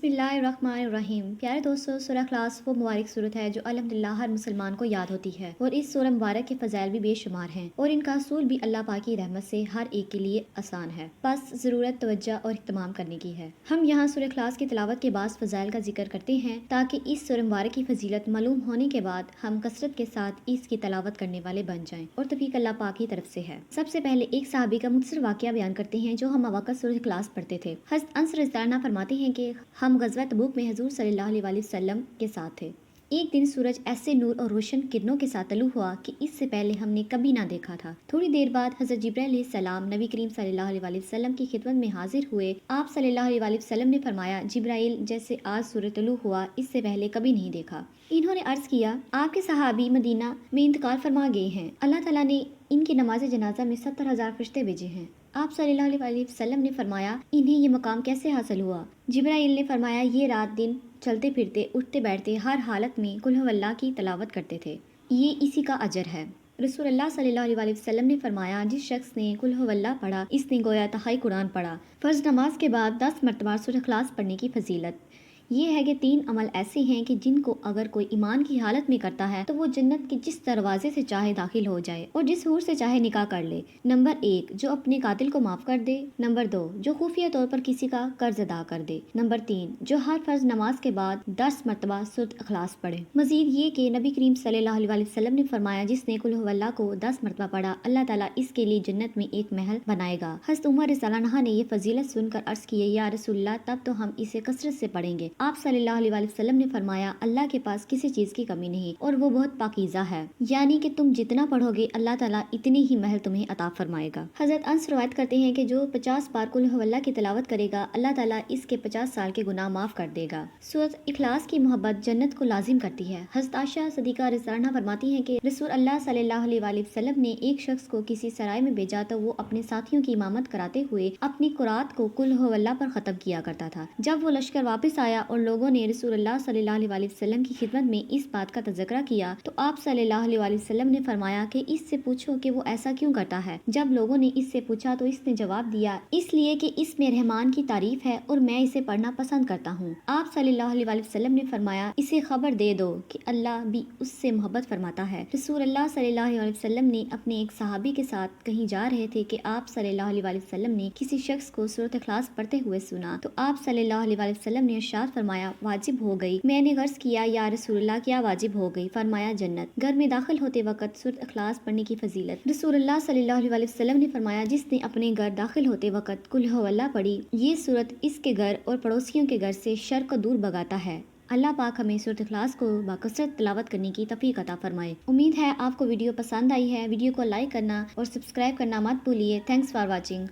बिस्मिल्लाहिर्रहमानिर्रहीम। प्यारे दोस्तों, सूरह इखलास वो मुबारक सूरत है जो अल्हम्दुलिल्लाह हर मुसलमान को याद होती है और इस सूरह मुबारक के फ़ज़ाइल भी बेशुमार हैं और इनका असूल भी अल्लाह पाक की रहमत से हर एक के लिए आसान है। बस ज़रूरत तवज्जो और इहतमाम करने की है। हम यहाँ सूरह इखलास की तिलावत के बाद फ़ज़ाइल का जिक्र करते हैं ताकि इस सूरह मुबारक की फजीलत मालूम होने के बाद हम कसरत के साथ इसकी तिलावत करने वाले बन जाएं और तौफीक अल्लाह पाक की तरफ से है। सबसे पहले एक सहाबी का मुख्तसर वाक़या बयान करते हैं जो हम वक़्त सूरह इखलास पढ़ते थे। हज़रत अनस रज़ियल्लाहु अन्हु फरमाते हैं कि हम ग़ज़वा तबूक में हुज़ूर सल्लल्लाहु अलैहि वसल्लम के साथ थे। एक दिन सूरज ऐसे नूर और रोशन किरणों के साथ तलू हुआ कि इससे पहले हमने कभी ना देखा था। थोड़ी देर बाद हज़रत जिब्राइल अलैहिस्सलाम नबी करीम सल्लल्लाहु अलैहि वसल्लम की खिदमत में हाजिर हुए। आप सल्लल्लाहु अलैहि वसल्लम ने फरमाया, जिब्राइल, जैसे आज सूरज तलू हुआ इससे पहले कभी नहीं देखा। इन्होंने अर्ज़ किया, आपके सहाबी मदीना में इंतकाल फरमा गए हैं। अल्लाह ताला ने इनकी नमाज जनाजा में 70,000 फरिश्ते भेजे हैं। आप सल्लल्लाहु अलैहि वसल्लम ने फरमाया, इन्हें ये मकाम कैसे हासिल हुआ? जिब्राइल ने फरमाया, ये रात दिन चलते फिरते उठते बैठते हर हालत में कुल हुवल्लाह की तलावत करते थे। ये इसी का अजर है। रसूलुल्लाह सल्लल्लाहु अलैहि वसल्लम ने फरमाया, जिस शख्स ने कुल हुवल्लाह पढ़ा इसने गोया तहाई कुरान पढ़ा। फ़र्ज नमाज के बाद 10 मरतबा सूरह इखलास पढ़ने की फजीलत ये है कि 3 अमल ऐसे हैं कि जिनको अगर कोई ईमान की हालत में करता है तो वो जन्नत के जिस दरवाजे से चाहे दाखिल हो जाए और जिस हूर से चाहे निकाह कर ले। नंबर 1, जो अपने कातिल को माफ़ कर दे। नंबर 2, जो खुफिया तौर पर किसी का कर्ज अदा कर दे। नंबर 3, जो हर फर्ज नमाज के बाद 10 मरतबा सूरह इखलास पढ़े। मजीद ये कि नबी करीम सल्लल्लाहु अलैहि वसल्लम ने फरमाया, जिसने कुल हुवल्लाह को 10 मरतबा पढ़ा अल्लाह ताला इसके लिए जन्नत में एक महल बनाएगा। हज़रत उमर रज़ियल्लाहु अन्हा ने ये फजीलत सुनकर अर्ज़ किए, या रसूलल्लाह, तब तो हम इसे कसरत से पढ़ेंगे। आप सल्लल्लाहु अलैहि वसल्लम ने फरमाया, अल्लाह के पास किसी चीज की कमी नहीं और वो बहुत पाकीज़ा है, यानी कि तुम जितना पढ़ोगे अल्लाह ताला इतनी ही महल तुम्हें अता फरमाएगा। हज़रत अनस रवायत करते हैं कि जो 50 बार कुल हुवल्लाह की तिलावत करेगा अल्लाह ताला इसके 50 साल के गुनाह माफ कर देगा। सूरह इखलास की मोहब्बत जन्नत को लाजिम करती है। हज़रत आयशा सिद्दीक़ा रज़ियल्लाहु अन्हा फरमाती हैं कि रसूल अल्लाह सल्लल्लाहु अलैहि वसल्लम ने एक शख्स को किसी सराय में भेजा तो वो अपने साथियों की इमामत कराते हुए अपनी कुरात को कुल हुवल्लाह पर खत्म किया करता था। जब वो लश्कर वापस आया और लोगों ने रसूलुल्लाह सल्लल्लाहु अलैहि वसल्लम की खिदमत में इस बात का तज़किरा किया तो आप सल्लल्लाहु अलैहि वसल्लम ने फरमाया कि इससे पूछो कि वो ऐसा क्यों करता है। जब लोगों ने इससे पूछा तो इसने जवाब दिया, इसलिए कि इसमें रहमान की तारीफ है और मैं इसे पढ़ना पसंद करता हूँ। आप सल्लल्लाहु अलैहि वसल्लम ने फरमाया, इसे खबर दे दो कि अल्लाह भी उससे मोहब्बत फरमाता है। रसूलुल्लाह सल्लल्लाहु अलैहि वसल्लम ने अपने एक सहाबी के साथ कहीं जा रहे थे कि आप सल्लल्लाहु अलैहि वसल्लम ने किसी शख्स को सूरत इखलास पढ़ते हुए सुना तो आप सल्लल्लाहु अलैहि वसल्लम ने इरशाद फरमाया, वाजिब हो गई। मैंने गर्ज किया, या रसूलुल्लाह, क्या वाजिब हो गई? फरमाया, जन्नत। घर में दाखिल होते वक्त सूरत इखलास पढ़ने की फजीलत। रसूलुल्लाह सल्लल्लाहु अलैहि वसल्लम ने फरमाया, जिसने अपने घर दाखिल होते वक्त कुल हुवल्लाह पढ़ी ये सूरत इसके घर और पड़ोसियों के घर से शर को दूर भगाता है। अल्लाह पाक हमें सूरत इखलास को बाकसरत तिलावत करने की तौफीक अता फरमाए। उम्मीद है आपको वीडियो पसंद आई है। वीडियो को लाइक करना और सब्सक्राइब करना मत भूलिए। Thanks for watching.